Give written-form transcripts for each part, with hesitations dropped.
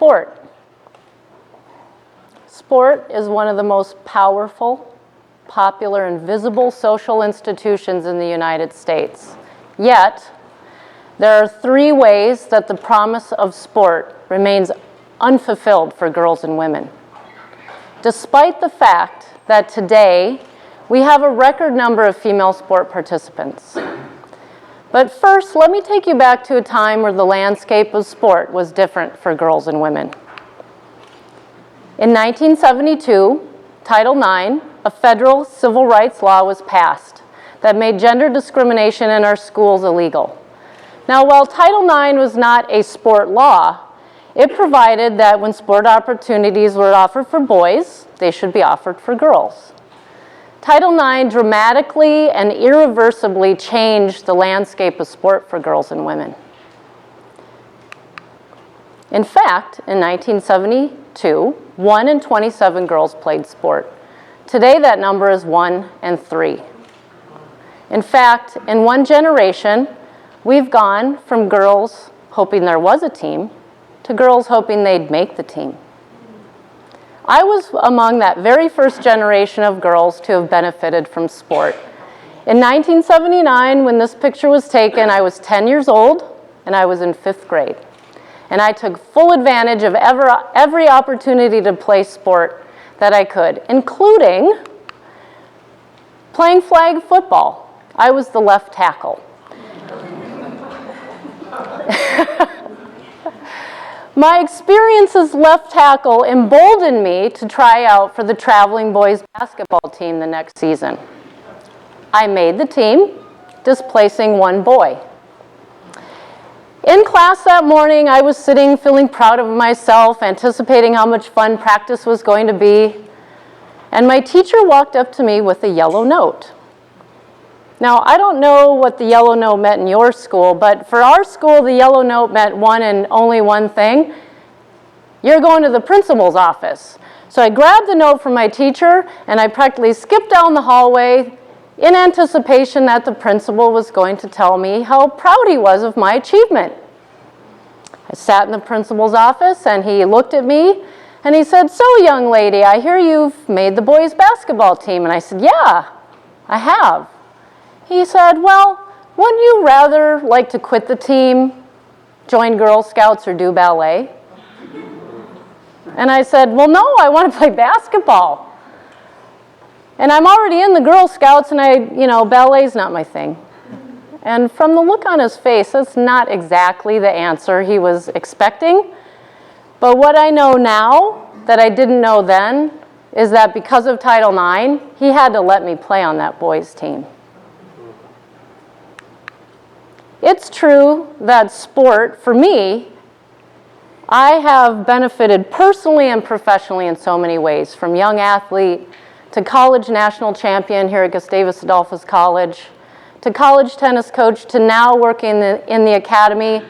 sport? Sport is one of the most powerful, popular, and visible social institutions in the United States. Yet, there are 3 ways that the promise of sport remains unfulfilled for girls and women. Despite the fact that today we have a record number of female sport participants. But first, let me take you back to a time where the landscape of sport was different for girls and women. In 1972, Title IX, a federal civil rights law, was passed that made gender discrimination in our schools illegal. Now, while Title IX was not a sport law, it provided that when sport opportunities were offered for boys, they should be offered for girls. Title IX dramatically and irreversibly changed the landscape of sport for girls and women. In fact, in 1972, 1 in 27 girls played sport. Today, that number is 1 in 3. In fact, in one generation, we've gone from girls hoping there was a team to girls hoping they'd make the team. I was among that very first generation of girls to have benefited from sport. In 1979, when this picture was taken, I was 10 years old and I was in 5th grade. And I took full advantage of every opportunity to play sport that I could, including playing flag football. I was the left tackle. My experience as left tackle emboldened me to try out for the traveling boys basketball team the next season. I made the team, displacing 1 boy. In class that morning, I was sitting feeling proud of myself, anticipating how much fun practice was going to be, and my teacher walked up to me with a yellow note. Now, I don't know what the yellow note meant in your school, but for our school, the yellow note meant one and only one thing. You're going to the principal's office. So I grabbed the note from my teacher, and I practically skipped down the hallway in anticipation that the principal was going to tell me how proud he was of my achievement. I sat in the principal's office, and he looked at me, and he said, "So, young lady, I hear you've made the boys' basketball team." And I said, "Yeah, I have." He said, "Well, wouldn't you rather like to quit the team, join Girl Scouts, or do ballet?" And I said, "Well, no, I want to play basketball. And I'm already in the Girl Scouts, and ballet's not my thing." And from the look on his face, that's not exactly the answer he was expecting. But what I know now that I didn't know then is that because of Title IX, he had to let me play on that boys' team. It's true that sport, for me, I have benefited personally and professionally in so many ways, from young athlete to college national champion here at Gustavus Adolphus College, to college tennis coach, to now working in the academy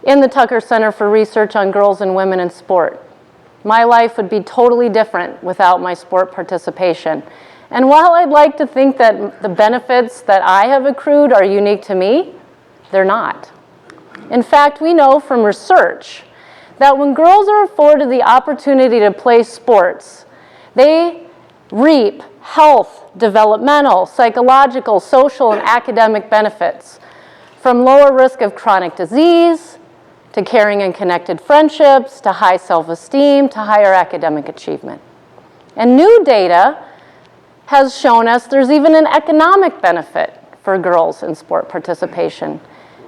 in the Tucker Center for Research on Girls and Women in Sport. My life would be totally different without my sport participation. And while I'd like to think that the benefits that I have accrued are unique to me, they're not. In fact, we know from research that when girls are afforded the opportunity to play sports, they reap health, developmental, psychological, social, and academic benefits, from lower risk of chronic disease, to caring and connected friendships, to high self-esteem, to higher academic achievement. And new data has shown us there's even an economic benefit for girls in sport participation.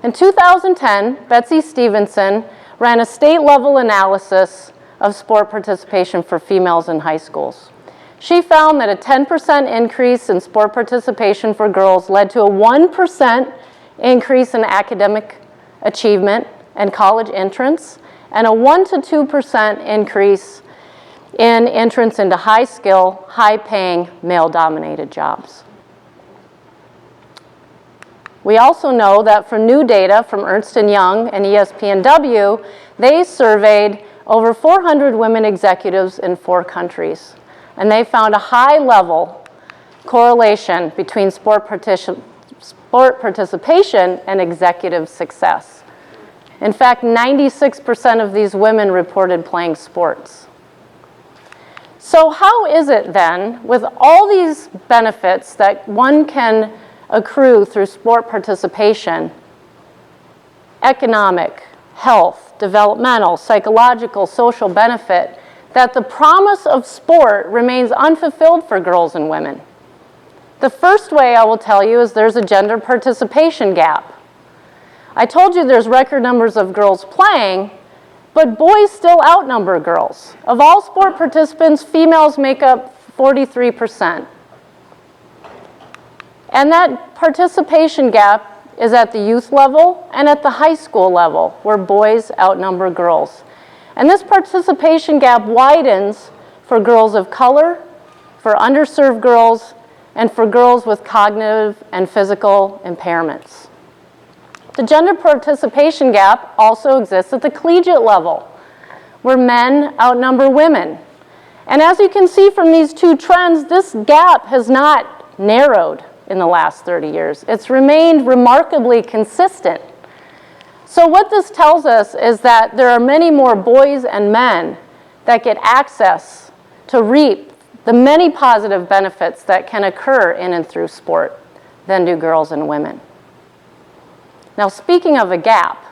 In 2010, Betsy Stevenson ran a state-level analysis of sport participation for females in high schools. She found that a 10% increase in sport participation for girls led to a 1% increase in academic achievement and college entrance, and a 1 to 2% increase in entrance into high-skill, high-paying, male-dominated jobs. We also know that from new data from Ernst & Young and ESPNW, they surveyed over 400 women executives in 4 countries, and they found a high-level correlation between sport participation and executive success. In fact, 96% of these women reported playing sports. So how is it then, with all these benefits that one can accrue through sport participation, economic, health, developmental, psychological, social benefit, that the promise of sport remains unfulfilled for girls and women? The first way I will tell you is there's a gender participation gap. I told you there's record numbers of girls playing, but boys still outnumber girls. Of all sport participants, females make up 43%. And that participation gap is at the youth level and at the high school level, where boys outnumber girls. And this participation gap widens for girls of color, for underserved girls, and for girls with cognitive and physical impairments. The gender participation gap also exists at the collegiate level, where men outnumber women. And as you can see from these two trends, this gap has not narrowed in the last 30 years. It's remained remarkably consistent. So what this tells us is that there are many more boys and men that get access to reap the many positive benefits that can occur in and through sport than do girls and women. Now, speaking of a gap,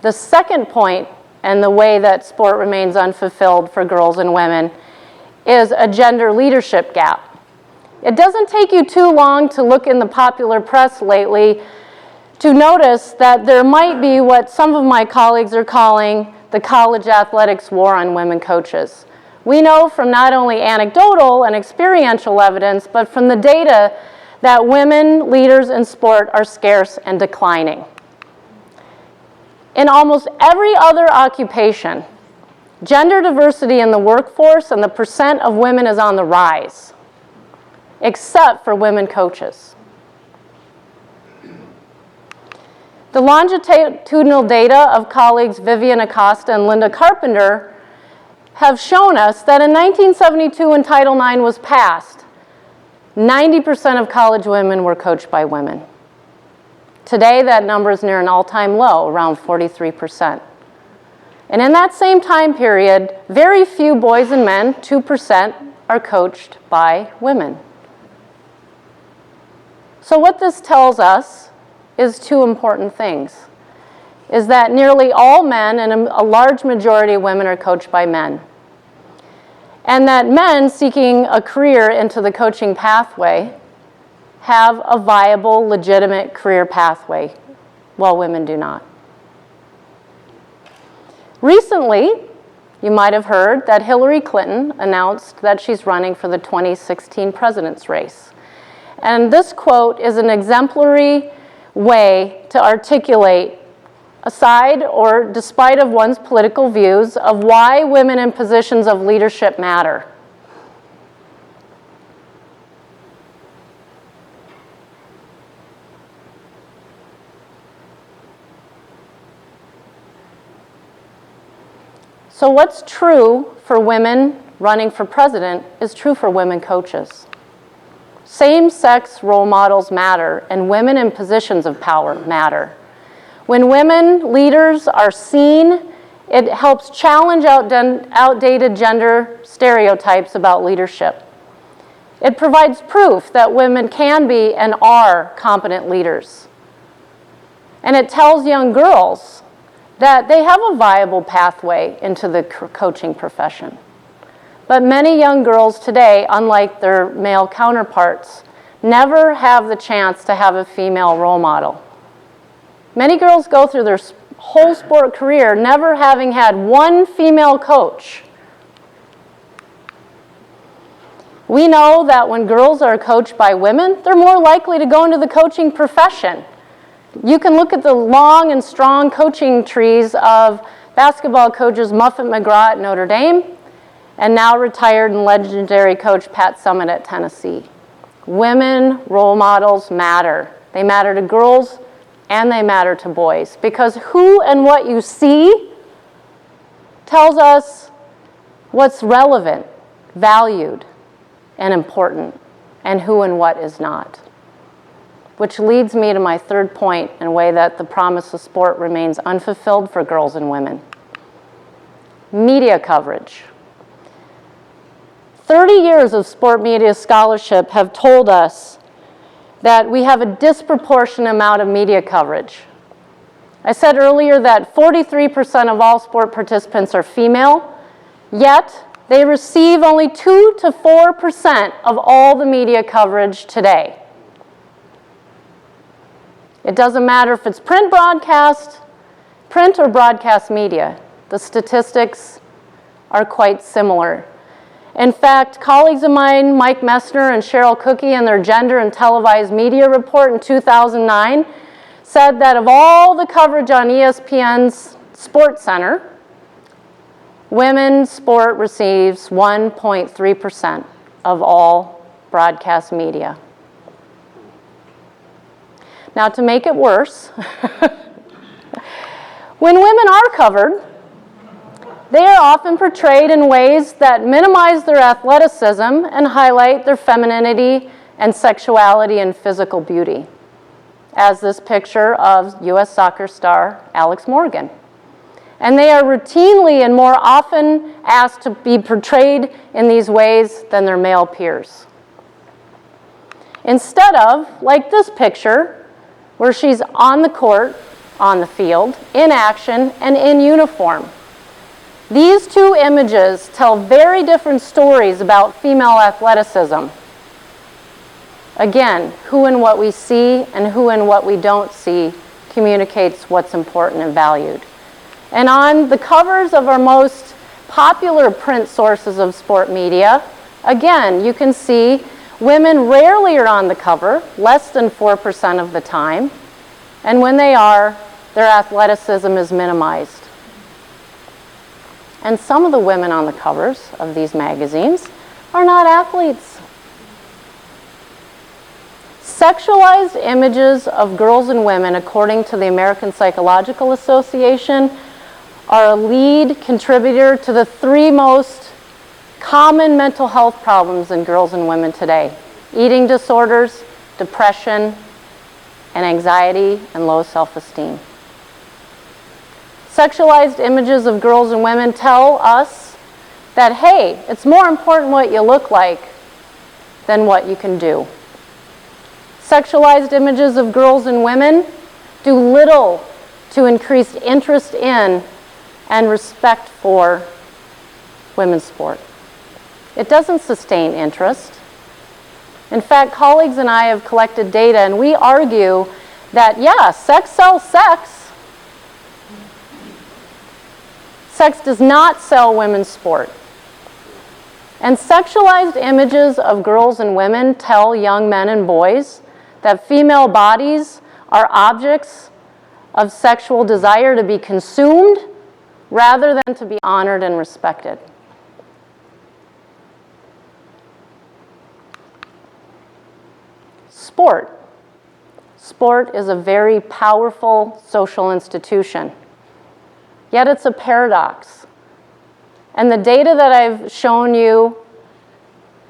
the second point and the way that sport remains unfulfilled for girls and women is a gender leadership gap. It doesn't take you too long to look in the popular press lately to notice that there might be what some of my colleagues are calling the college athletics war on women coaches. We know from not only anecdotal and experiential evidence, but from the data that women leaders in sport are scarce and declining. In almost every other occupation, gender diversity in the workforce and the percent of women is on the rise, except for women coaches. The longitudinal data of colleagues Vivian Acosta and Linda Carpenter have shown us that in 1972, when Title IX was passed, 90% of college women were coached by women. Today, that number is near an all-time low, around 43%. And in that same time period, very few boys and men, 2%, are coached by women. So what this tells us is two important things, is that nearly all men and a large majority of women are coached by men. And that men seeking a career into the coaching pathway have a viable, legitimate career pathway, while women do not. Recently, you might have heard that Hillary Clinton announced that she's running for the 2016 president's race. And this quote is an exemplary way to articulate, aside or despite of one's political views, of why women in positions of leadership matter. So what's true for women running for president is true for women coaches. Same-sex role models matter, and women in positions of power matter. When women leaders are seen, it helps challenge outdated gender stereotypes about leadership. It provides proof that women can be and are competent leaders. And it tells young girls that they have a viable pathway into the coaching profession. But many young girls today, unlike their male counterparts, never have the chance to have a female role model. Many girls go through their whole sport career never having had one female coach. We know that when girls are coached by women, they're more likely to go into the coaching profession. You can look at the long and strong coaching trees of basketball coaches Muffet McGraw at Notre Dame and now retired and legendary coach Pat Summitt at Tennessee. Women role models matter. They matter to girls and they matter to boys, because who and what you see tells us what's relevant, valued, and important, and who and what is not. which leads me to my third point in a way that the promise of sport remains unfulfilled for girls and women. Media coverage. 30 years of sport media scholarship have told us that we have a disproportionate amount of media coverage. I said earlier that 43% of all sport participants are female, yet they receive only 2 to 4% of all the media coverage today. It doesn't matter if it's print or broadcast media. The statistics are quite similar. In fact, colleagues of mine, Mike Messner and Cheryl Cookie, in their Gender and Televised Media report in 2009, said that of all the coverage on ESPN's Sports Center, women's sport receives 1.3% of all broadcast media. Now, to make it worse, when women are covered, they are often portrayed in ways that minimize their athleticism and highlight their femininity and sexuality and physical beauty, as this picture of U.S. soccer star Alex Morgan. And they are routinely and more often asked to be portrayed in these ways than their male peers. Instead of, like this picture, where she's on the court, on the field, in action, and in uniform. These two images tell very different stories about female athleticism. Again, who and what we see and who and what we don't see communicates what's important and valued. And on the covers of our most popular print sources of sport media, again, you can see women rarely are on the cover, less than 4% of the time. And when they are, their athleticism is minimized. And some of the women on the covers of these magazines are not athletes. Sexualized images of girls and women, according to the American Psychological Association, are a lead contributor to the 3 most common mental health problems in girls and women today: eating disorders, depression, and anxiety, and low self-esteem. Sexualized images of girls and women tell us that, hey, it's more important what you look like than what you can do. Sexualized images of girls and women do little to increase interest in and respect for women's sport. It doesn't sustain interest. In fact, colleagues and I have collected data, and we argue that, yeah, sex sells sex. Sex does not sell women's sport. And sexualized images of girls and women tell young men and boys that female bodies are objects of sexual desire to be consumed rather than to be honored and respected. Sport. Sport is a very powerful social institution. Yet it's a paradox. And the data that I've shown you,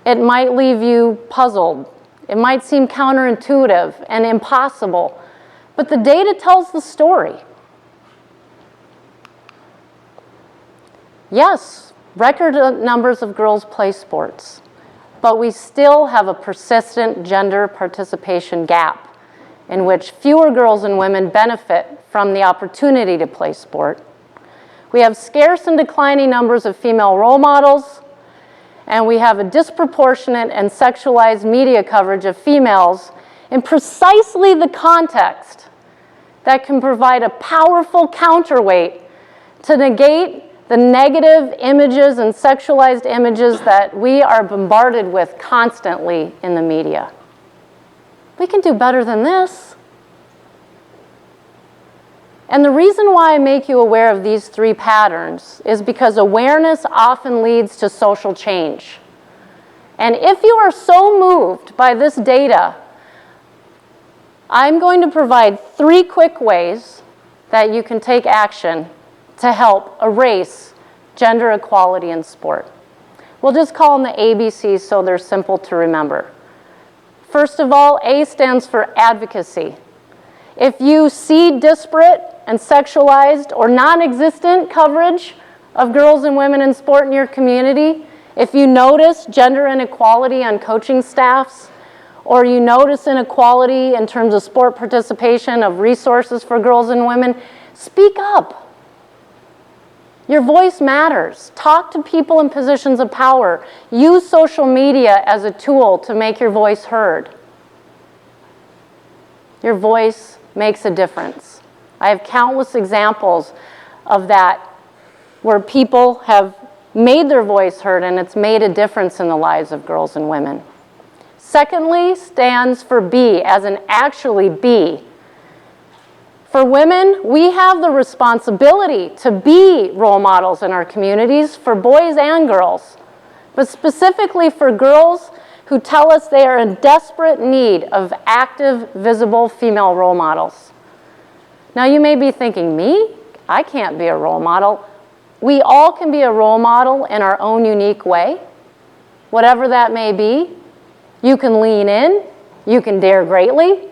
it might leave you puzzled. It might seem counterintuitive and impossible, but the data tells the story. Yes, record numbers of girls play sports, but we still have a persistent gender participation gap in which fewer girls and women benefit from the opportunity to play sport. We have scarce and declining numbers of female role models, and we have a disproportionate and sexualized media coverage of females in precisely the context that can provide a powerful counterweight to negate the negative images and sexualized images that we are bombarded with constantly in the media. We can do better than this. And the reason why I make you aware of these 3 patterns is because awareness often leads to social change. And if you are so moved by this data, I'm going to provide 3 quick ways that you can take action to help erase gender equality in sport. We'll just call them the ABCs so they're simple to remember. First of all, A stands for advocacy. If you see disparate and sexualized or non-existent coverage of girls and women in sport in your community, if you notice gender inequality on coaching staffs, or you notice inequality in terms of sport participation of resources for girls and women, speak up. Your voice matters. Talk to people in positions of power. Use social media as a tool to make your voice heard. Your voice makes a difference. I have countless examples of that where people have made their voice heard and it's made a difference in the lives of girls and women. Secondly stands for B, as in actually be. For women, we have the responsibility to be role models in our communities for boys and girls, but specifically for girls who tell us they are in desperate need of active, visible female role models. Now you may be thinking, me? I can't be a role model. We all can be a role model in our own unique way, whatever that may be. You can lean in, you can dare greatly,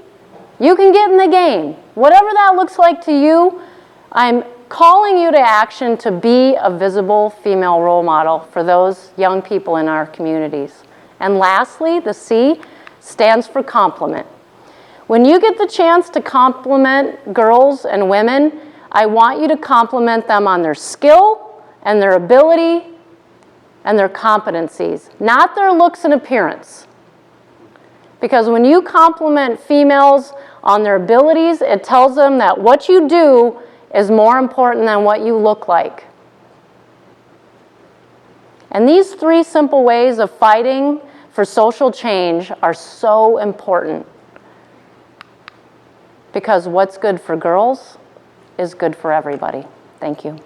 you can get in the game. Whatever that looks like to you, I'm calling you to action to be a visible female role model for those young people in our communities. And lastly, the C stands for compliment. When you get the chance to compliment girls and women, I want you to compliment them on their skill and their ability and their competencies, not their looks and appearance. Because when you compliment females on their abilities, it tells them that what you do is more important than what you look like. And these three simple ways of fighting for social change are so important. Because what's good for girls is good for everybody. Thank you.